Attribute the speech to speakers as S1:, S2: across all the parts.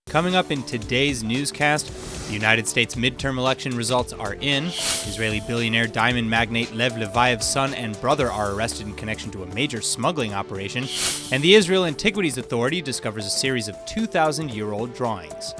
S1: Coming up in today's newscast, the United States midterm election results are in, Israeli billionaire diamond magnate Lev Leviev's son and brother are arrested in connection to a major smuggling operation, and the Israel Antiquities Authority discovers a series of 2,000-year-old drawings.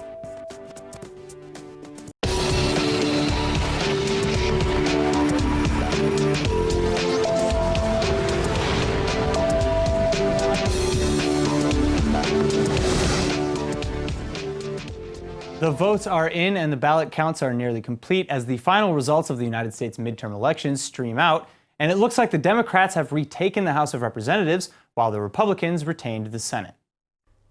S1: The votes are in and the ballot counts are nearly complete as the final results of the United States midterm elections stream out, and it looks like the Democrats have retaken the House of Representatives while the Republicans retained the Senate.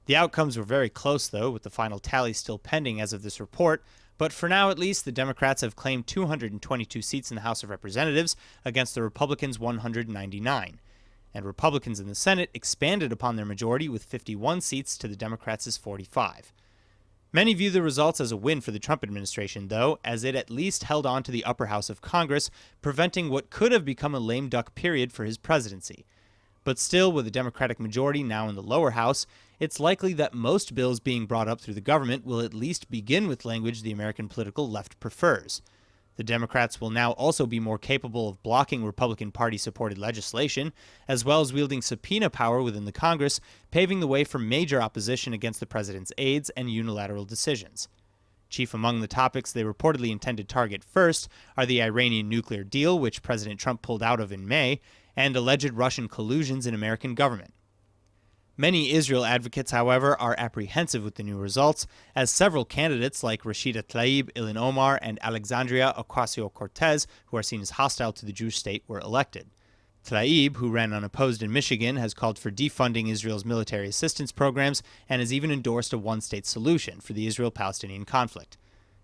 S1: The outcomes were very close, though, with the final tally still pending as of this report, but for now at least, the Democrats have claimed 222 seats in the House of Representatives against the Republicans' 199. And Republicans in the Senate expanded upon their majority with 51 seats to the Democrats' 45. Many view the results as a win for the Trump administration, though, as it at least held on to the upper house of Congress, preventing what could have become a lame duck period for his presidency. But still, with a Democratic majority now in the lower house, it's likely that most bills being brought up through the government will at least begin with language the American political left prefers. The Democrats will now also be more capable of blocking Republican Party-supported legislation, as well as wielding subpoena power within the Congress, paving the way for major opposition against the president's aides and unilateral decisions. Chief among the topics they reportedly intend to target first are the Iranian nuclear deal, which President Trump pulled out of in May, and alleged Russian collusions in American government. Many Israel advocates, however, are apprehensive with the new results, as several candidates like Rashida Tlaib, Ilhan Omar, and Alexandria Ocasio-Cortez, who are seen as hostile to the Jewish state, were elected. Tlaib, who ran unopposed in Michigan, has called for defunding Israel's military assistance programs and has even endorsed a one-state solution for the Israel-Palestinian conflict.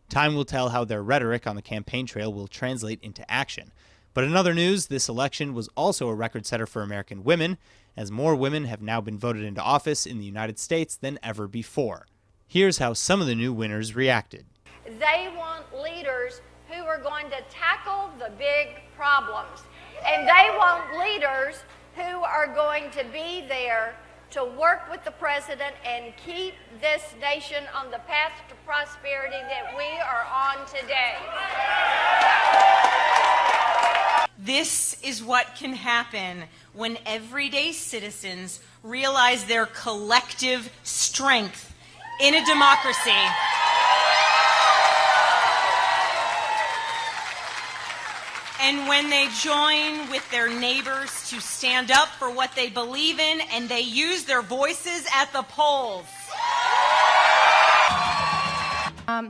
S1: Time will tell how their rhetoric on the campaign trail will translate into action. But in other news, this election was also a record setter for American women, as more women have now been voted into office in the United States than ever before. Here's how some of the new winners reacted.
S2: They want leaders who are going to tackle the big problems. And they want leaders who are going to be there to work with the president and keep this nation on the path to prosperity that we are on today.
S3: This is what can happen when everyday citizens realize their collective strength in a democracy. And when they join with their neighbors to stand up for what they believe in and they use their voices at the polls.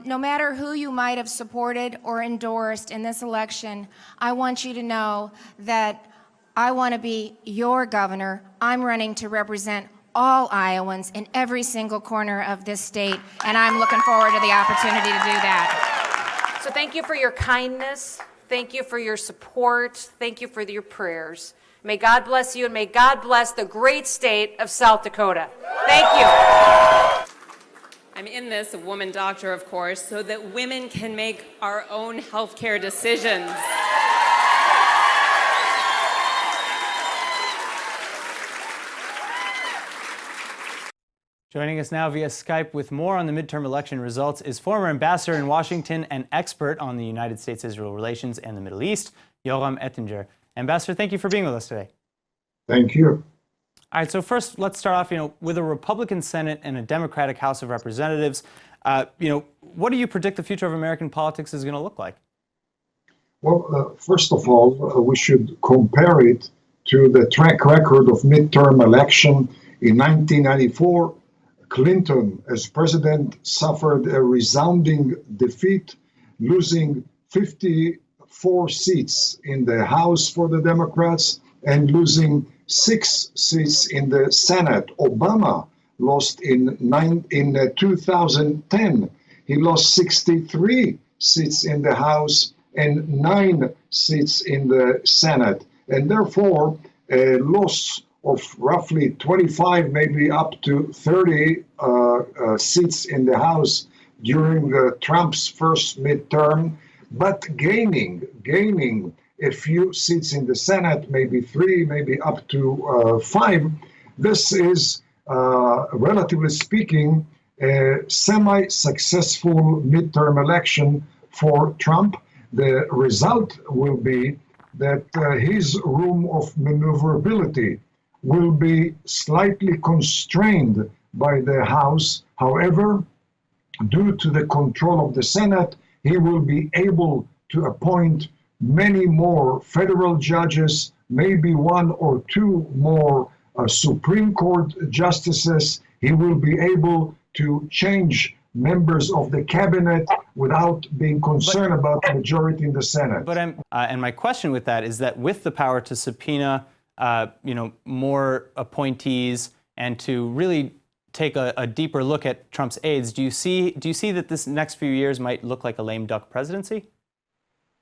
S4: No matter who you might have supported or endorsed in this election, I want you to know that I want to be your governor. I'm running to represent all Iowans in every single corner of this state, and I'm looking forward to the opportunity to do that.
S5: So thank you for your kindness. Thank you for your support. Thank you for your prayers. May God bless you, and may God bless the great state of South Dakota. Thank you.
S6: I'm in this, a woman doctor, of course, so that women can make our own healthcare decisions.
S1: Joining us now via Skype with more on the midterm election results is former ambassador in Washington and expert on the United States-Israel relations and the Middle East, Yoram Ettinger. Ambassador, thank you for being with us today.
S7: Thank you.
S1: All right, so first, let's start off, with a Republican Senate and a Democratic House of Representatives. What do you predict the future of American politics is going to look like?
S7: Well, first of all, we should compare it to the track record of midterm election. In 1994, Clinton, as president, suffered a resounding defeat, losing 54 seats in the House for the Democrats and losing 6 seats in the Senate. Obama lost in 2010. He lost 63 seats in the House and 9 seats in the Senate. And therefore, a loss of roughly 25, maybe up to 30 seats in the House during Trump's first midterm, but gaining a few seats in the Senate, maybe 3, maybe up to 5. This is, relatively speaking, a semi-successful midterm election for Trump. The result will be that his room of maneuverability will be slightly constrained by the House. However, due to the control of the Senate, he will be able to appoint many more federal judges, maybe one or two more Supreme Court justices. He will be able to change members of the cabinet without being concerned about the majority in the Senate.
S1: But and my question with that is that with the power to subpoena, more appointees and to really take a deeper look at Trump's aides, do you see that this next few years might look like a lame duck presidency?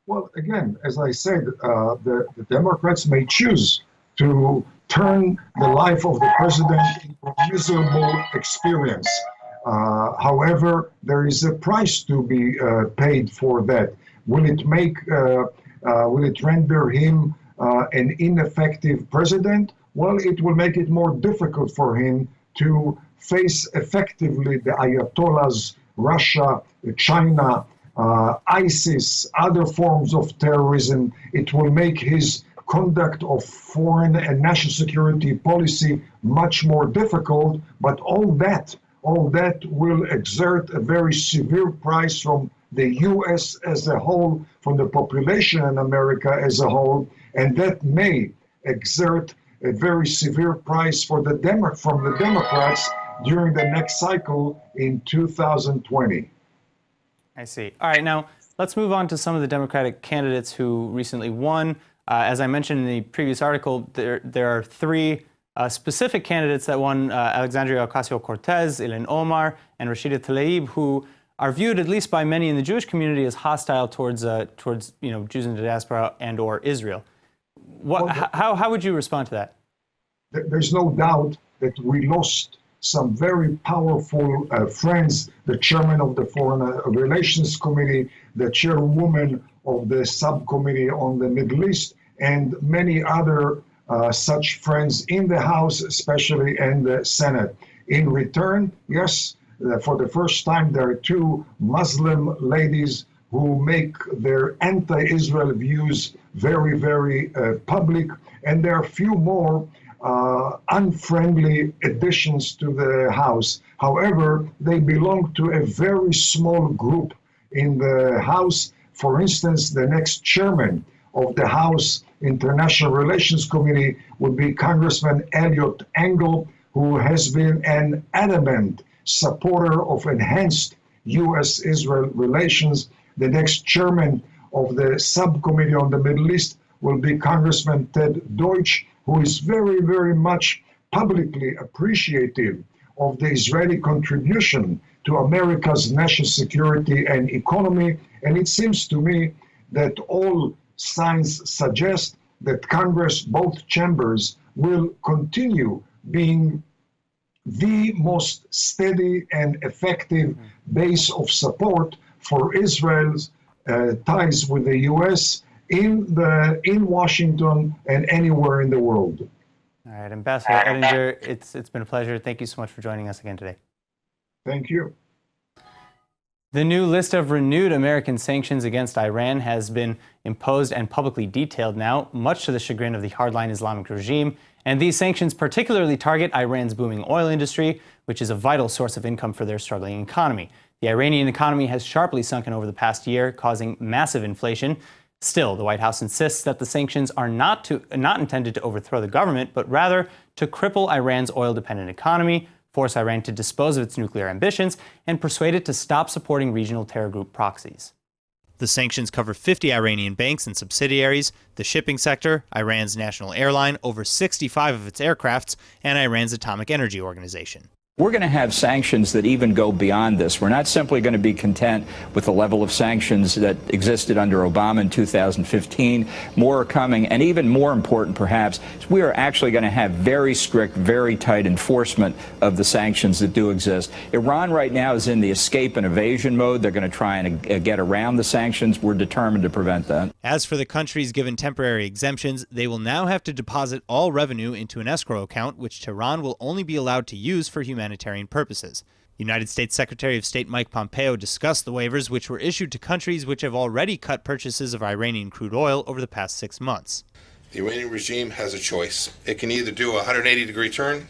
S7: Well, again, as I said, the Democrats may choose to turn the life of the president into a miserable experience. However, there is a price to be paid for that. Will it render him an ineffective president? Well, it will make it more difficult for him to face effectively the Ayatollahs, Russia, China, ISIS, other forms of terrorism. It will make his conduct of foreign and national security policy much more difficult, but all that will exert a very severe price from the U.S. as a whole, from the population in America as a whole, and that may exert a very severe price for from the Democrats during the next cycle in 2020.
S1: I see. All right, now let's move on to some of the Democratic candidates who recently won. As I mentioned in the previous article, there are three specific candidates that won: Alexandria Ocasio-Cortez, Ilhan Omar, and Rashida Tlaib, who are viewed, at least by many in the Jewish community, as hostile towards Jews in the diaspora and/or Israel. How would you respond to that?
S7: There's no doubt that we lost some very powerful friends, the chairman of the Foreign Relations Committee, the chairwoman of the subcommittee on the Middle East, and many other such friends in the House, especially in the Senate. In return, yes, for the first time, there are two Muslim ladies who make their anti-Israel views very, very public, and there are a few more unfriendly additions to the House. However, they belong to a very small group in the House. For instance, the next chairman of the House International Relations Committee would be Congressman Eliot Engel, who has been an adamant supporter of enhanced U.S.-Israel relations. The next chairman of the subcommittee on the Middle East will be Congressman Ted Deutsch, who is very, very much publicly appreciative of the Israeli contribution to America's national security and economy. And it seems to me that all signs suggest that Congress, both chambers, will continue being the most steady and effective base of support for Israel's ties with the U.S. in Washington and anywhere in the world.
S1: All right, Ambassador Ettinger, it's been a pleasure. Thank you so much for joining us again today.
S7: Thank you.
S1: The new list of renewed American sanctions against Iran has been imposed and publicly detailed now, much to the chagrin of the hardline Islamic regime. And these sanctions particularly target Iran's booming oil industry, which is a vital source of income for their struggling economy. The Iranian economy has sharply sunken over the past year, causing massive inflation. Still, the White House insists that the sanctions are not intended to overthrow the government, but rather to cripple Iran's oil-dependent economy, force Iran to dispose of its nuclear ambitions, and persuade it to stop supporting regional terror group proxies. The sanctions cover 50 Iranian banks and subsidiaries, the shipping sector, Iran's national airline, over 65 of its aircrafts, and Iran's atomic energy organization.
S8: We're going to have sanctions that even go beyond this. We're not simply going to be content with the level of sanctions that existed under Obama in 2015. More are coming, and even more important, perhaps, we are actually going to have very strict, very tight enforcement of the sanctions that do exist. Iran right now is in the escape and evasion mode. They're going to try and get around the sanctions. We're determined to prevent that.
S1: As for the countries given temporary exemptions, they will now have to deposit all revenue into an escrow account, which Tehran will only be allowed to use for humanitarian humanitarian purposes. United States Secretary of State Mike Pompeo discussed the waivers, which were issued to countries which have already cut purchases of Iranian crude oil over the past 6 months.
S9: The Iranian regime has a choice. It can either do a 180-degree turn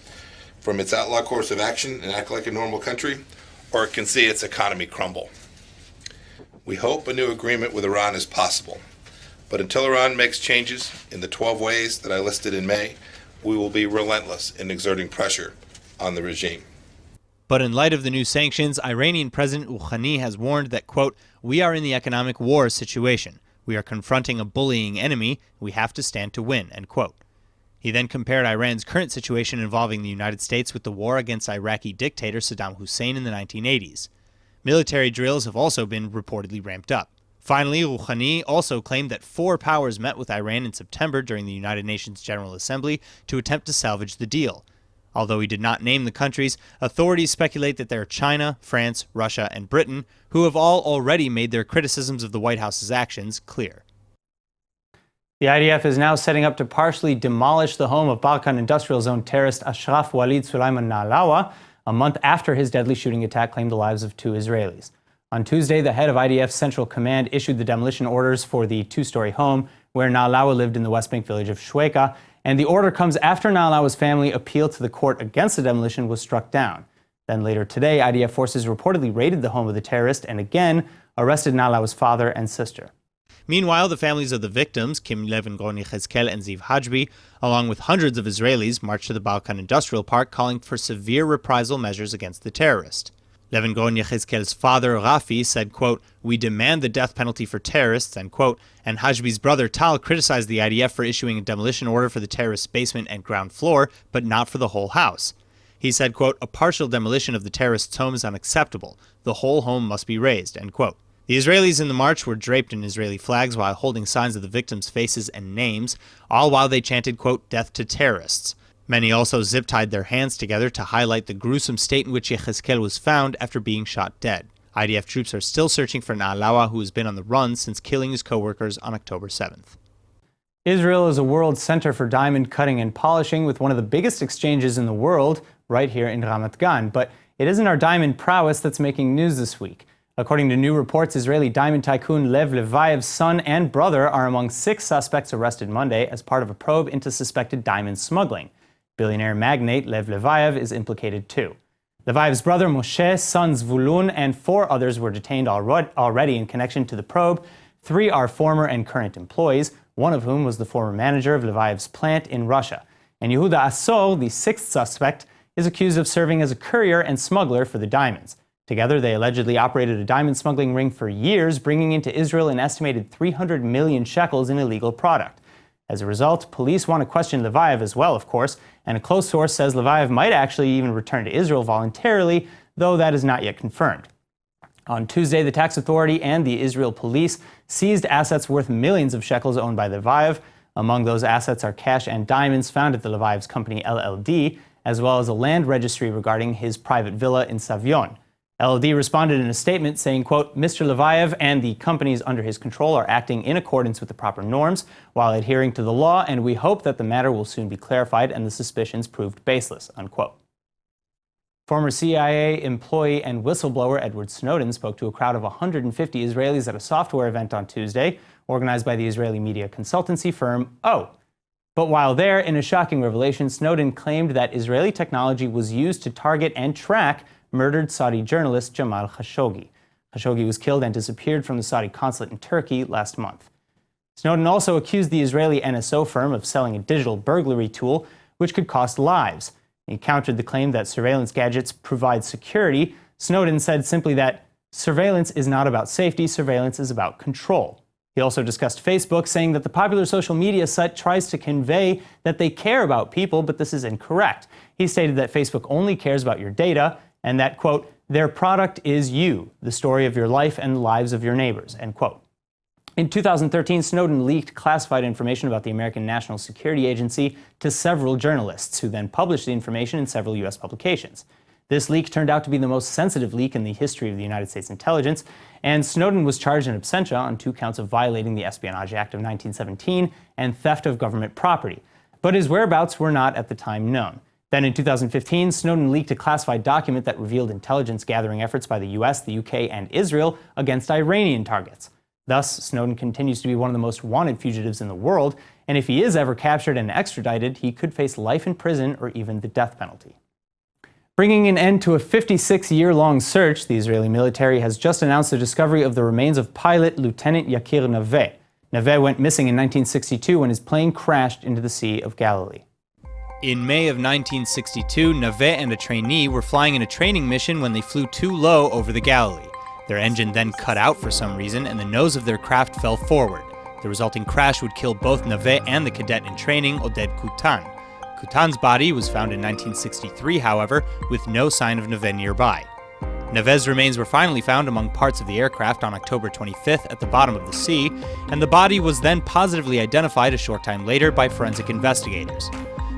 S9: from its outlaw course of action and act like a normal country, or it can see its economy crumble. We hope a new agreement with Iran is possible. But until Iran makes changes in the 12 ways that I listed in May, we will be relentless in exerting pressure on the regime.
S1: But in light of the new sanctions, Iranian President Rouhani has warned that, quote, "We are in the economic war situation. We are confronting a bullying enemy. We have to stand to win," end quote. He then compared Iran's current situation involving the United States with the war against Iraqi dictator Saddam Hussein in the 1980s. Military drills have also been reportedly ramped up. Finally, Rouhani also claimed that 4 powers met with Iran in September during the United Nations General Assembly to attempt to salvage the deal. Although he did not name the countries, authorities speculate that there are China, France, Russia, and Britain, who have all already made their criticisms of the White House's actions clear. The IDF is now setting up to partially demolish the home of Balkan Industrial Zone terrorist Ashraf Walid Sulaiman Nalawa, a month after his deadly shooting attack claimed the lives of 2 Israelis. On Tuesday, the head of IDF Central Command issued the demolition orders for the 2-story home where Nalawa lived in the West Bank village of Shweka, and the order comes after Nalawa's family appealed to the court against the demolition was struck down. Then later today, IDF forces reportedly raided the home of the terrorist and again arrested Nalawa's father and sister. Meanwhile, the families of the victims, Kim Lev-Leviev and Ziv Hajbi, along with hundreds of Israelis, marched to the Balkan Industrial Park calling for severe reprisal measures against the terrorist. Lev-Leviev father, Rafi, said, quote, "We demand the death penalty for terrorists," end quote, and Hajbi's brother Tal criticized the IDF for issuing a demolition order for the terrorist's basement and ground floor, but not for the whole house. He said, quote, "A partial demolition of the terrorist's home is unacceptable. The whole home must be razed," end quote. The Israelis in the march were draped in Israeli flags while holding signs of the victims' faces and names, all while they chanted, quote, "Death to terrorists." Many also zip-tied their hands together to highlight the gruesome state in which Yechezkel was found after being shot dead. IDF troops are still searching for Nalawa, who has been on the run since killing his co-workers on October 7th. Israel is a world center for diamond cutting and polishing, with one of the biggest exchanges in the world right here in Ramat Gan. But it isn't our diamond prowess that's making news this week. According to new reports, Israeli diamond tycoon Lev Leviev's son and brother are among 6 suspects arrested Monday as part of a probe into suspected diamond smuggling. Billionaire magnate Lev Leviev is implicated too. Leviev's brother Moshe, son Zvulun, and 4 others were detained already in connection to the probe. 3 are former and current employees, one of whom was the former manager of Leviev's plant in Russia. And Yehuda Assol, the 6th suspect, is accused of serving as a courier and smuggler for the diamonds. Together, they allegedly operated a diamond smuggling ring for years, bringing into Israel an estimated 300 million shekels in illegal product. As a result, police want to question Leviev as well, of course, and a close source says Leviev might actually even return to Israel voluntarily, though that is not yet confirmed. On Tuesday, the tax authority and the Israel police seized assets worth millions of shekels owned by Leviev. Among those assets are cash and diamonds found at the Leviev's company LLD, as well as a land registry regarding his private villa in Savion. LLD responded in a statement saying, quote, "Mr. Leviev and the companies under his control are acting in accordance with the proper norms while adhering to the law, and we hope that the matter will soon be clarified and the suspicions proved baseless," unquote. Former CIA employee and whistleblower Edward Snowden spoke to a crowd of 150 Israelis at a software event on Tuesday, organized by the Israeli media consultancy firm O. But while there, in a shocking revelation, Snowden claimed that Israeli technology was used to target and track murdered Saudi journalist Jamal Khashoggi. Khashoggi was killed and disappeared from the Saudi consulate in Turkey last month. Snowden also accused the Israeli NSO firm of selling a digital burglary tool which could cost lives. He countered the claim that surveillance gadgets provide security. Snowden said simply that surveillance is not about safety, surveillance is about control. He also discussed Facebook, saying that the popular social media site tries to convey that they care about people, but this is incorrect. He stated that Facebook only cares about your data, and that, quote, "their product is you, the story of your life and the lives of your neighbors," end quote. In 2013, Snowden leaked classified information about the American National Security Agency to several journalists, who then published the information in several U.S. publications. This leak turned out to be the most sensitive leak in the history of the United States intelligence, and Snowden was charged in absentia on 2 counts of violating the Espionage Act of 1917 and theft of government property. But his whereabouts were not at the time known. Then in 2015, Snowden leaked a classified document that revealed intelligence gathering efforts by the US, the UK, and Israel against Iranian targets. Thus, Snowden continues to be one of the most wanted fugitives in the world, and if he is ever captured and extradited, he could face life in prison or even the death penalty. Bringing an end to a 56-year-long search, the Israeli military has just announced the discovery of the remains of pilot Lieutenant Yakir Naveh. Naveh went missing in 1962 when his plane crashed into the Sea of Galilee. In May of 1962, Naveh and a trainee were flying in a training mission when they flew too low over the Galilee. Their engine then cut out for some reason, and the nose of their craft fell forward. The resulting crash would kill both Naveh and the cadet in training, Oded Kutan. Kutan's body was found in 1963, however, with no sign of Naveh nearby. Naveh's remains were finally found among parts of the aircraft on October 25th at the bottom of the sea, and the body was then positively identified a short time later by forensic investigators.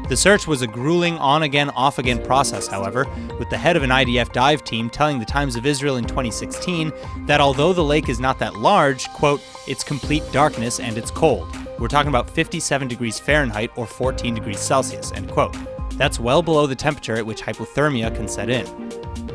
S1: The search was a grueling on-again, off-again process, however, with the head of an IDF dive team telling the Times of Israel in 2016 that although the lake is not that large, quote, it's complete darkness and it's cold. We're talking about 57 degrees Fahrenheit or 14 degrees Celsius, end quote. That's well below the temperature at which hypothermia can set in.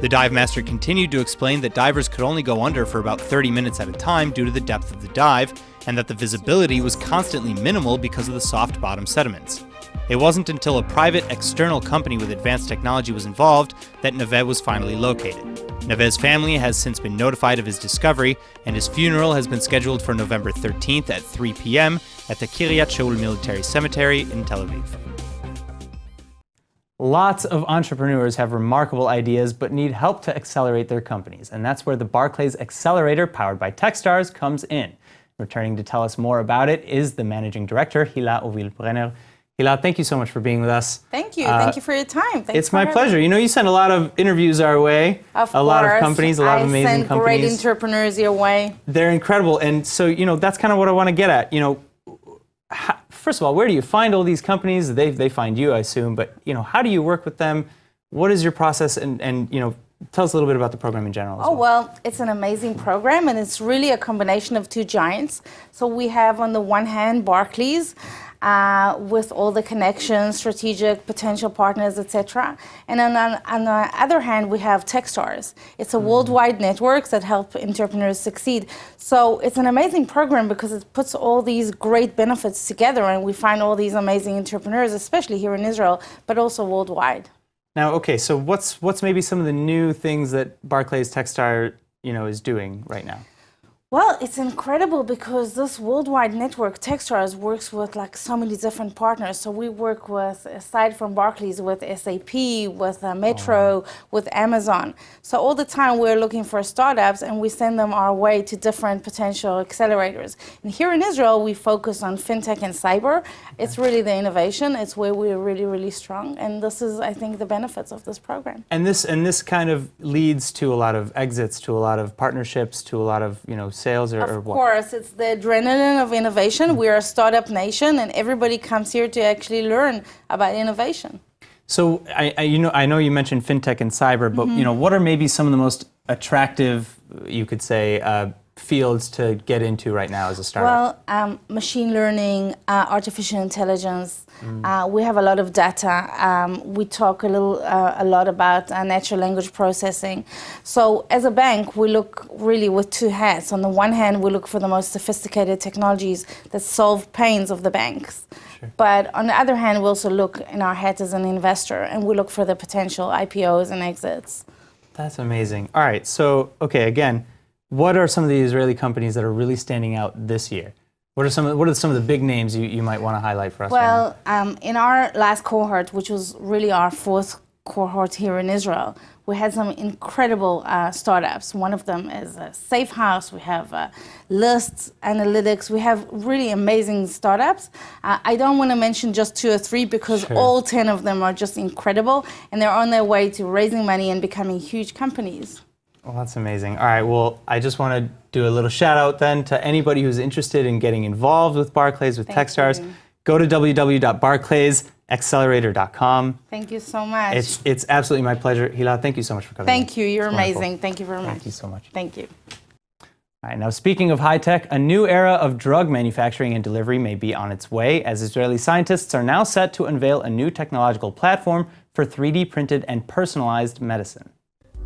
S1: The dive master continued to explain that divers could only go under for about 30 minutes at a time due to the depth of the dive, and that the visibility was constantly minimal because of the soft bottom sediments. It wasn't until a private external company with advanced technology was involved that Naveh was finally located. Naveh's family has since been notified of his discovery, and his funeral has been scheduled for November 13th at 3 p.m. at the Kiryat Shaul Military Cemetery in Tel Aviv. Lots of entrepreneurs have remarkable ideas but need help to accelerate their companies, and that's where the Barclays accelerator powered by Techstars comes in. Returning to tell us more about it is the managing director, Hila Ovil-Brenner. Hila, thank you so much for being with us.
S10: Thank you. Thank you for your time.
S1: It's my pleasure. You know, you send a lot of interviews our way.
S10: Of course.
S1: A lot of companies, a lot of amazing companies.
S10: I send great entrepreneurs your way.
S1: They're incredible. And so, you know, that's kind of what I want to get at. You know, first of all, where do you find all these companies? They find you, I assume. But, you know, how do you work with them? What is your process? And you know, tell us a little bit about the program in general.
S10: Well, it's an amazing program, and it's really a combination of two giants. So we have, on the one hand, Barclays, with all the connections, strategic potential partners, etc. And on the other hand, we have Techstars. It's a worldwide network that help entrepreneurs succeed. So it's an amazing program because it puts all these great benefits together, and we find all these amazing entrepreneurs, especially here in Israel, but also worldwide.
S1: Now, okay, so what's maybe some of the new things that Barclays Techstar, you know, is doing right now?
S10: Well, it's incredible because this worldwide network, Techstars, works with like so many different partners. So we work with, aside from Barclays, with SAP, with Metro, with Amazon. So all the time we're looking for startups and we send them our way to different potential accelerators. And here in Israel, we focus on fintech and cyber. It's really the innovation. It's where we're really, really strong. And this is, I think, the benefits of this program.
S1: And this kind of leads to a lot of exits, to a lot of partnerships, to a lot of, you know, sales or what? Of
S10: course, it's the adrenaline of innovation. We're a startup nation, and everybody comes here to actually learn about innovation.
S1: So I know you mentioned fintech and cyber, but you know, what are maybe some of the most attractive, you could say, fields to get into right now as a startup?
S10: Well, machine learning, artificial intelligence. We have a lot of data. We talk a lot about natural language processing. So as a bank, we look really with two hats. On the one hand, we look for the most sophisticated technologies that solve pains of the banks. Sure. But on the other hand, we also look in our hat as an investor, and we look for the potential IPOs and exits.
S1: That's amazing. All right, so, okay, again, what are some of the Israeli companies that are really standing out this year? What are some of the big names you might want to highlight for us?
S10: Well, in our last cohort, which was really our fourth cohort here in Israel, we had some incredible startups. One of them is Safe House. We have Lists, Analytics. We have really amazing startups. I don't want to mention just 2 or 3 because all 10 of them are just incredible, and they're on their way to raising money and becoming huge companies.
S1: Well, that's amazing. All right, well, I just want to do a little shout out then to anybody who's interested in getting involved with Barclays, with Techstars. Go to www.barclaysaccelerator.com.
S10: Thank you so much.
S1: It's absolutely my pleasure. Hila, thank you so much for coming.
S10: Thank you. You're amazing. Thank you very much.
S1: Thank you so much.
S10: Thank you.
S1: All right, now speaking of high tech, a new era of drug manufacturing and delivery may be on its way, as Israeli scientists are now set to unveil a new technological platform for 3D printed and personalized medicine.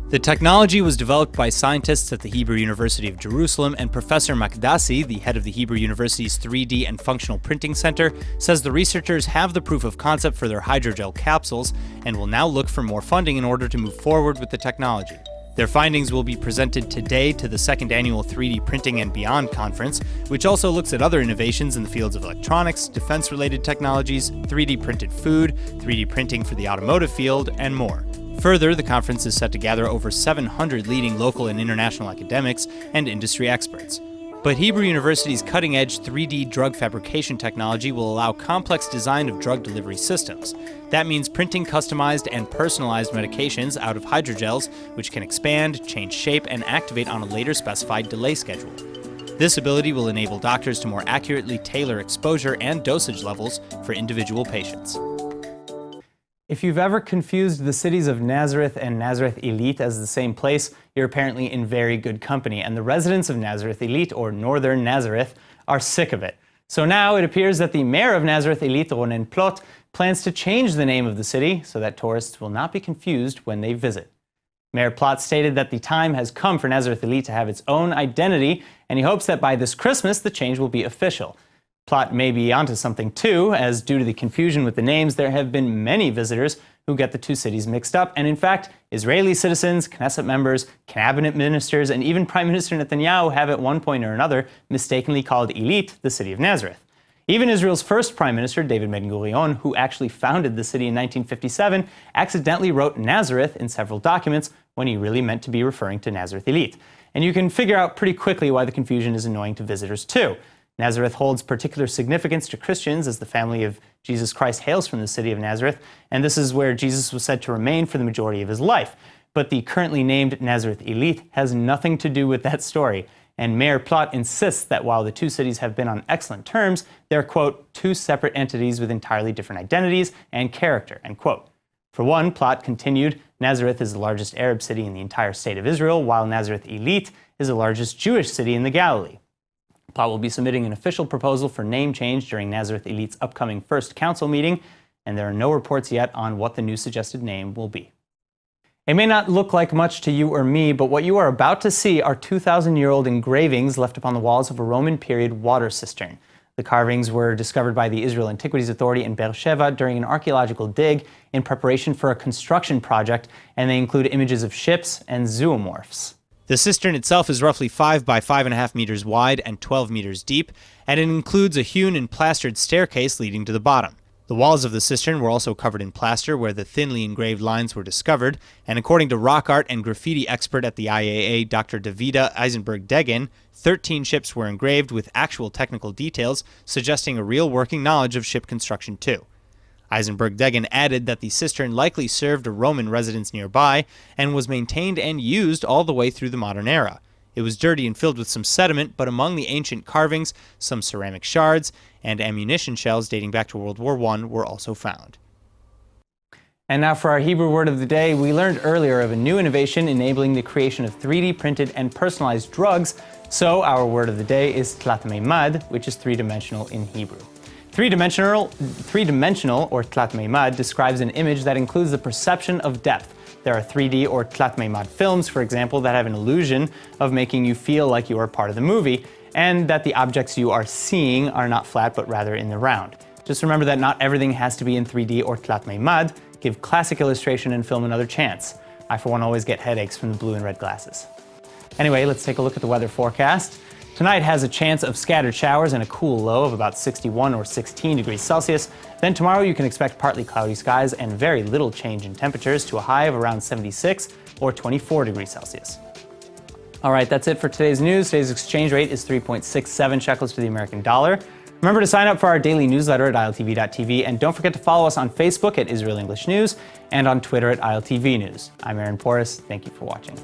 S1: The technology was developed by scientists at the Hebrew University of Jerusalem, and Professor Makdassi, the head of the Hebrew University's 3D and Functional Printing Center, says the researchers have the proof of concept for their hydrogel capsules and will now look for more funding in order to move forward with the technology. Their findings will be presented today to the second annual 3D Printing and Beyond conference, which also looks at other innovations in the fields of electronics, defense-related technologies, 3D printed food, 3D printing for the automotive field, and more. Further, the conference is set to gather over 700 leading local and international academics and industry experts. But Hebrew University's cutting-edge 3D drug fabrication technology will allow complex design of drug delivery systems. That means printing customized and personalized medications out of hydrogels, which can expand, change shape, and activate on a later specified delay schedule. This ability will enable doctors to more accurately tailor exposure and dosage levels for individual patients. If you've ever confused the cities of Nazareth and Nazareth Elite as the same place, you're apparently in very good company, and the residents of Nazareth Elite, or Northern Nazareth, are sick of it. So now it appears that the mayor of Nazareth Elite, Ronen Plot, plans to change the name of the city so that tourists will not be confused when they visit. Mayor Plot stated that the time has come for Nazareth Elite to have its own identity, and he hopes that by this Christmas the change will be official. Plot may be onto something too, as due to the confusion with the names, there have been many visitors who get the two cities mixed up. And in fact, Israeli citizens, Knesset members, cabinet ministers, and even Prime Minister Netanyahu have at one point or another mistakenly called Elite the city of Nazareth. Even Israel's first Prime Minister, David Ben-Gurion, who actually founded the city in 1957, accidentally wrote Nazareth in several documents when he really meant to be referring to Nazareth Elite. And you can figure out pretty quickly why the confusion is annoying to visitors too. Nazareth holds particular significance to Christians as the family of Jesus Christ hails from the city of Nazareth, and this is where Jesus was said to remain for the majority of his life. But the currently named Nazareth Elite has nothing to do with that story, and Mayor Plot insists that while the two cities have been on excellent terms, they're, quote, two separate entities with entirely different identities and character, end quote. For one, Plot continued, Nazareth is the largest Arab city in the entire state of Israel, while Nazareth Elite is the largest Jewish city in the Galilee. Plot will be submitting an official proposal for name change during Nazareth Elite's upcoming first council meeting, and there are no reports yet on what the new suggested name will be. It may not look like much to you or me, but what you are about to see are 2,000-year-old engravings left upon the walls of a Roman period water cistern. The carvings were discovered by the Israel Antiquities Authority in Beersheba during an archaeological dig in preparation for a construction project, and they include images of ships and zoomorphs. The cistern itself is roughly 5 by 5.5 meters wide and 12 meters deep, and it includes a hewn and plastered staircase leading to the bottom. The walls of the cistern were also covered in plaster where the thinly engraved lines were discovered, and according to rock art and graffiti expert at the IAA, Dr. Davida Eisenberg-Degen, 13 ships were engraved with actual technical details, suggesting a real working knowledge of ship construction too. Eisenberg-Degen added that the cistern likely served a Roman residence nearby and was maintained and used all the way through the modern era. It was dirty and filled with some sediment, but among the ancient carvings, some ceramic shards and ammunition shells dating back to World War I were also found. And now for our Hebrew word of the day, we learned earlier of a new innovation enabling the creation of 3D printed and personalized drugs. So our word of the day is tlat meimad, which is three-dimensional in Hebrew. Three-dimensional or tlat meimad describes an image that includes the perception of depth. There are 3D or tlat meimad films, for example, that have an illusion of making you feel like you are part of the movie, and that the objects you are seeing are not flat but rather in the round. Just remember that not everything has to be in 3D or tlat meimad. Give classic illustration and film another chance. I, for one, always get headaches from the blue and red glasses. Anyway, let's take a look at the weather forecast. Tonight has a chance of scattered showers and a cool low of about 61 or 16 degrees Celsius. Then tomorrow you can expect partly cloudy skies and very little change in temperatures to a high of around 76 or 24 degrees Celsius. All right, that's it for today's news. Today's exchange rate is 3.67 shekels to the American dollar. Remember to sign up for our daily newsletter at iltv.tv, and don't forget to follow us on Facebook at Israel English News and on Twitter at ILTV News. I'm Aaron Porras. Thank you for watching.